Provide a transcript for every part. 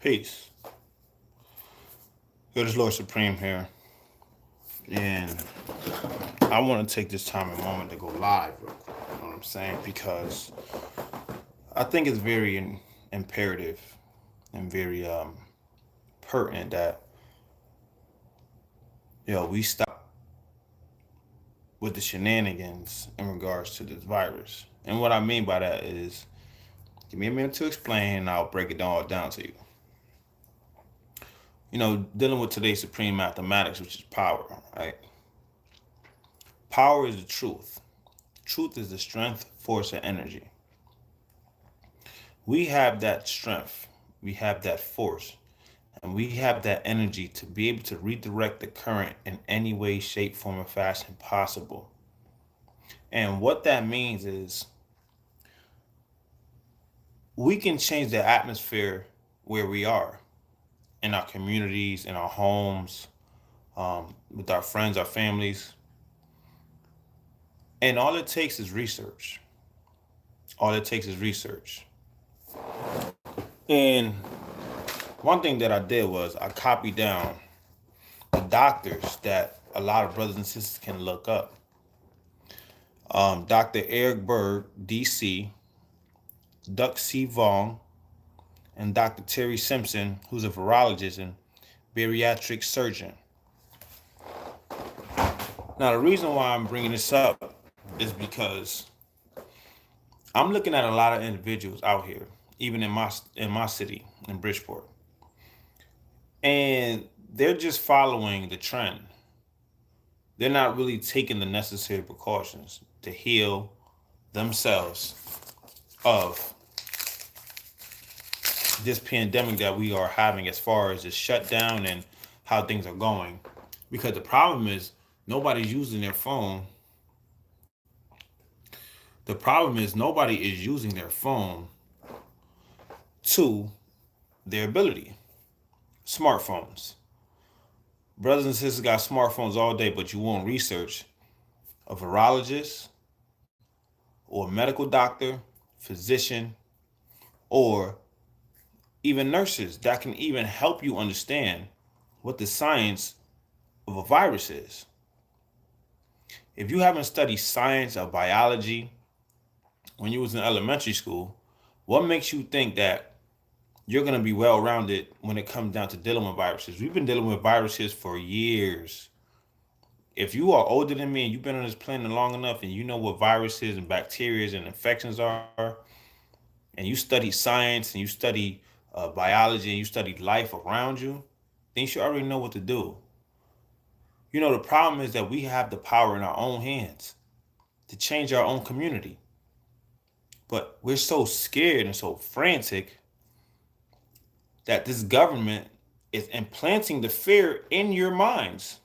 Peace. Good as Lord Supreme here. And I want to take this time and moment to go live real quick. You know what I'm saying? Because I think it's very imperative and very pertinent that we stop with the shenanigans in regards to this virus. And what I mean by that is, give me a minute to explain, and I'll break it all down to you. Dealing with today's supreme mathematics, which is power, right? Power is the truth. Truth is the strength, force, and energy. We have that strength, we have that force, and we have that energy to be able to redirect the current in any way, shape, form, or fashion possible. And what that means is we can change the atmosphere where we are, in our communities, in our homes, with our friends, our families. And all it takes is research. All it takes is research. And one thing that I did was I copied down the doctors that a lot of brothers and sisters can look up. Dr. Eric Berg, DC, Duck C. Vong, and Dr. Terry Simpson, who's a virologist and bariatric surgeon. Now, the reason why I'm bringing this up is because I'm looking at a lot of individuals out here, even in my city, in Bridgeport, and they're just following the trend. They're not really taking the necessary precautions to heal themselves of this pandemic that we are having as far as the shutdown and how things are going. Because the problem is nobody's using their phone. The problem is nobody is using their phone to their ability. Smartphones. Brothers and sisters got smartphones all day, but you won't research a virologist or a medical doctor, physician, or even nurses that can even help you understand what the science of a virus is. If you haven't studied science or biology when you was in elementary school, what makes you think that you're going to be well rounded when it comes down to dealing with viruses? We've been dealing with viruses for years. If you are older than me and you've been on this planet long enough and you know what viruses and bacteria and infections are, and you study science and you study biology and you study life around you, then you should already know what to do. The problem is that we have the power in our own hands to change our own community. But we're so scared and so frantic that this government is implanting the fear in your minds.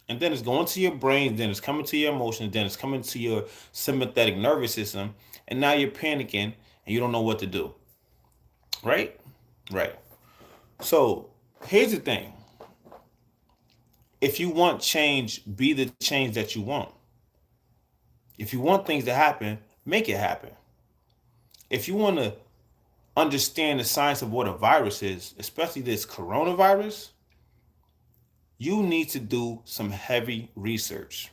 And then it's going to your brain, then it's coming to your emotions, then it's coming to your sympathetic nervous system. And now you're panicking and you don't know what to do. Right? Right. So here's the thing. If you want change, be the change that you want. If you want things to happen, make it happen. If you want to understand the science of what a virus is, especially this coronavirus, you need to do some heavy research.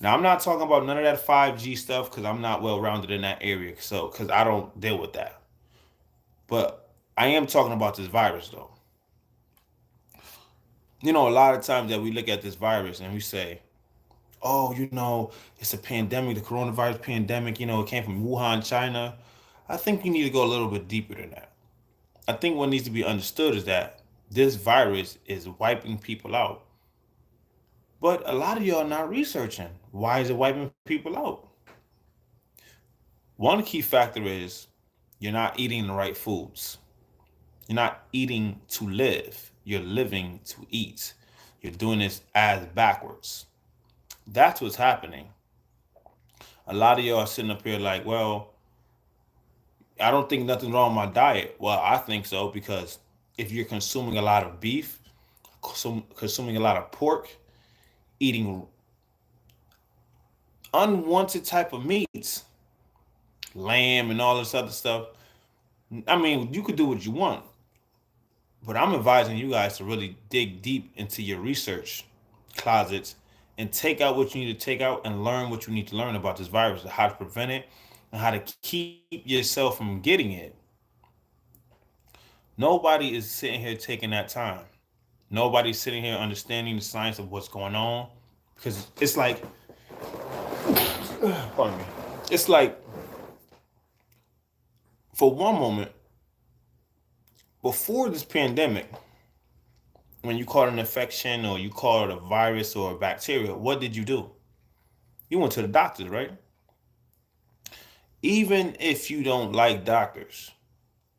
Now, I'm not talking about none of that 5G stuff because I'm not well rounded in that area. So, because I don't deal with that. But I am talking about this virus, though. A lot of times that we look at this virus and we say, oh, it's a pandemic, the coronavirus pandemic, it came from Wuhan, China. I think you need to go a little bit deeper than that. I think what needs to be understood is that this virus is wiping people out. But a lot of y'all are not researching. Why is it wiping people out? One key factor is you're not eating the right foods. You're not eating to live. You're living to eat. You're doing this as backwards. That's what's happening. A lot of y'all are sitting up here like, well, I don't think nothing's wrong with my diet. Well, I think so because if you're consuming a lot of beef, consuming a lot of pork, eating unwanted type of meats, lamb and all this other stuff, I mean, you could do what you want. But I'm advising you guys to really dig deep into your research closets and take out what you need to take out and learn what you need to learn about this virus, how to prevent it, and how to keep yourself from getting it. Nobody is sitting here taking that time. Nobody's sitting here understanding the science of what's going on, because it's like, pardon me, it's like for one moment before this pandemic, when you caught an infection or you caught a virus or a bacteria, what did you do? You went to the doctors, right? Even if you don't like doctors,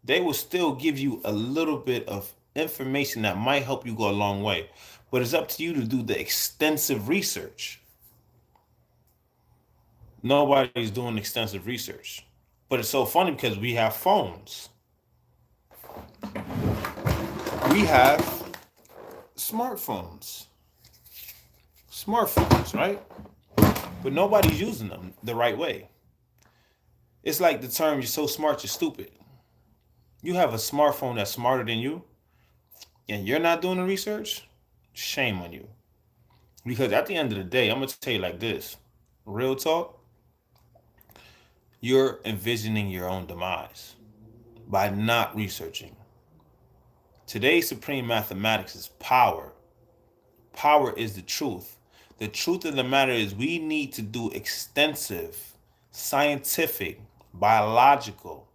they will still give you a little bit of information that might help you go a long way. But it's up to you to do the extensive research. Nobody's doing extensive research. But it's so funny because we have phones. We have smartphones. Smartphones, right? But nobody's using them the right way. It's like the term, you're so smart, you're stupid. You have a smartphone that's smarter than you, and you're not doing the research, shame on you. Because at the end of the day, I'm going to tell you like this, real talk, you're envisioning your own demise by not researching. Today's supreme mathematics is power. Power is the truth. The truth of the matter is we need to do extensive, scientific, biological,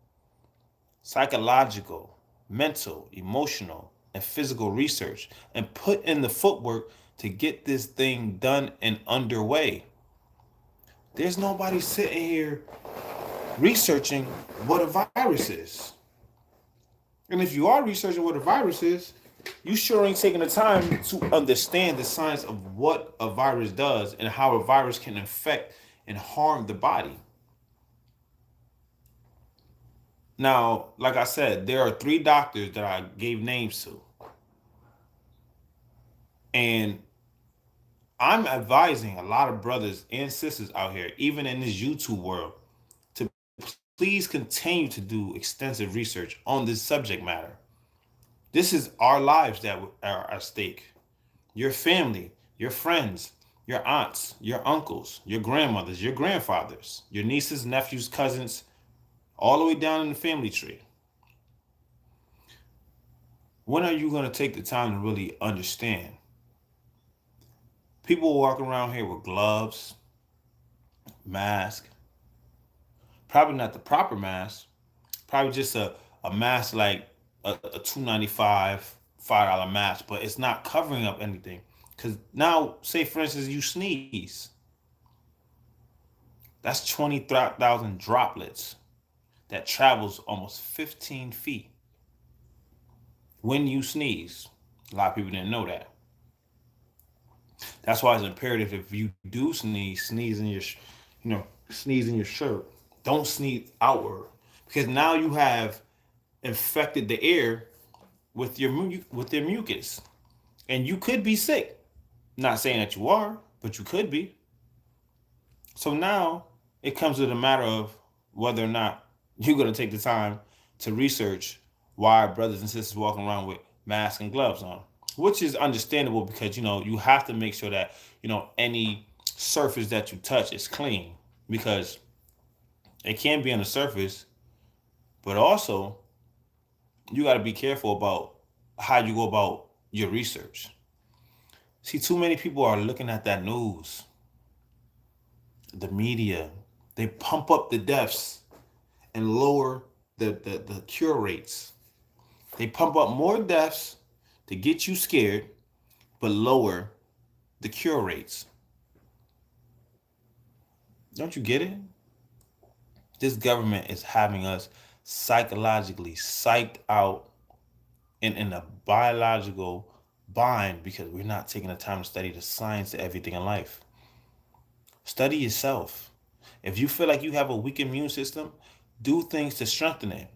psychological, mental, emotional, and physical research and put in the footwork to get this thing done and underway. There's nobody sitting here researching what a virus is. And if you are researching what a virus is, you sure ain't taking the time to understand the science of what a virus does and how a virus can infect and harm the body. Now, like I said, there are 3 doctors that I gave names to. And I'm advising a lot of brothers and sisters out here, even in this YouTube world, to please continue to do extensive research on this subject matter. This is our lives that are at stake. Your family, your friends, your aunts, your uncles, your grandmothers, your grandfathers, your nieces, nephews, cousins, all the way down in the family tree. When are you going to take the time to really understand? People walking around here with gloves, mask, probably not the proper mask, probably just a mask like a $2.95, $5 mask, but it's not covering up anything. Because now, say for instance, you sneeze. That's 20,000 droplets that travels almost 15 feet when you sneeze. A lot of people didn't know that. That's why it's imperative, if you do sneeze, sneeze in your, sneeze in your shirt. Don't sneeze outward, because now you have infected the air with your mucus, and you could be sick. Not saying that you are, but you could be. So now it comes to the matter of whether or not you're going to take the time to research why brothers and sisters walking around with masks and gloves on, which is understandable because, you have to make sure that, any surface that you touch is clean, because it can be on the surface, but also you got to be careful about how you go about your research. See, too many people are looking at that news, the media. They pump up the deaths and lower the cure rates. They pump up more deaths to get you scared, but lower the cure rates. Don't you get it? This government is having us psychologically psyched out and in a biological bind because we're not taking the time to study the science of everything in life. Study yourself. If you feel like you have a weak immune system, do things to strengthen it.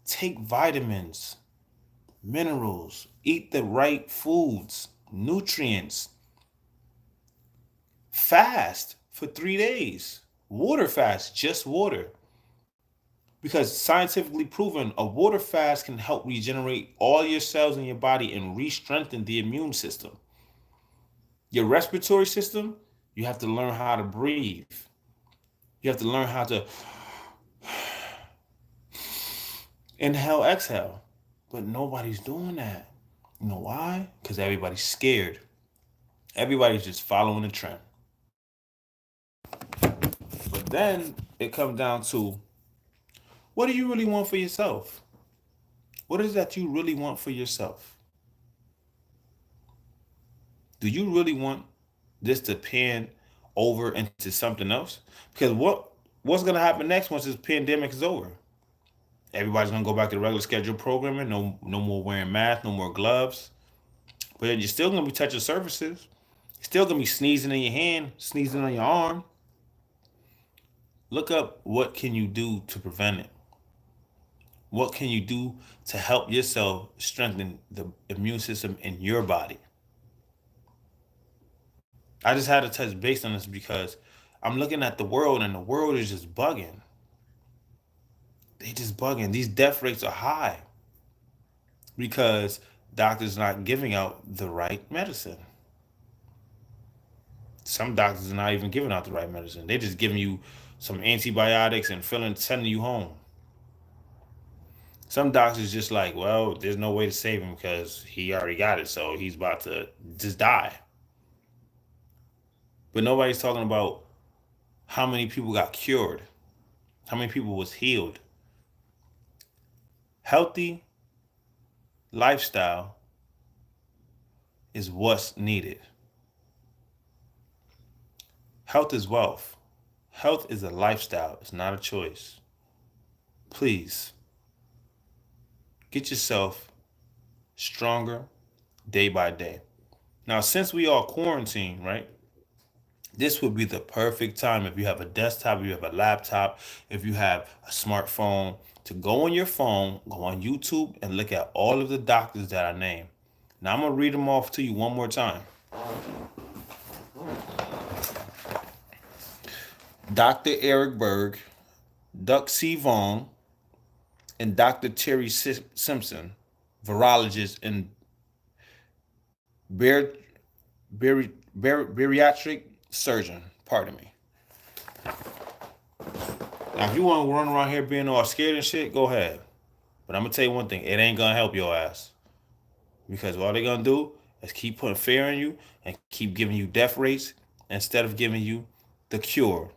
Take vitamins, minerals, eat the right foods, nutrients. Fast for 3 days. Water fast, just water. Because scientifically proven, a water fast can help regenerate all your cells in your body and re-strengthen the immune system. Your respiratory system, you have to learn how to breathe. You have to learn how to inhale, exhale. But nobody's doing that. You know why? Because everybody's scared. Everybody's just following the trend. But then it comes down to, what do you really want for yourself? What is that you really want for yourself? Do you really want this to pan over into something else? Because what's gonna happen next once this pandemic is over? Everybody's gonna go back to regular scheduled programming. No more wearing masks, no more gloves. But you're still gonna be touching surfaces. You're still gonna be sneezing in your hand, sneezing on your arm. Look up what can you do to prevent it. What can you do to help yourself strengthen the immune system in your body? I just had to touch base on this because I'm looking at the world and the world is just bugging. They just bugging. These death rates are high because doctors not giving out the right medicine. Some doctors are not even giving out the right medicine. They just giving you some antibiotics and sending you home. Some doctors just like, well, there's no way to save him because he already got it, so he's about to just die. But nobody's talking about how many people got cured, how many people was healed. Healthy lifestyle is what's needed. Health is wealth. Health is a lifestyle. It's not a choice. Please get yourself stronger day by day. Now, since we are quarantined, right? This would be the perfect time if you have a desktop, if you have a laptop, if you have a smartphone, to go on your phone, go on YouTube, and look at all of the doctors that I named. Now, I'm going to read them off to you one more time. Dr. Eric Berg, Duck C. Vaughn, and Dr. Terry Simpson, virologist and bar- bariatric surgeon. Pardon me. Now, if you want to run around here being all scared and shit, go ahead. But I'm going to tell you one thing. It ain't going to help your ass. Because all they're going to do is keep putting fear in you and keep giving you death rates instead of giving you the cure.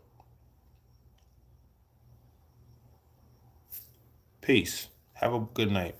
Peace. Have a good night.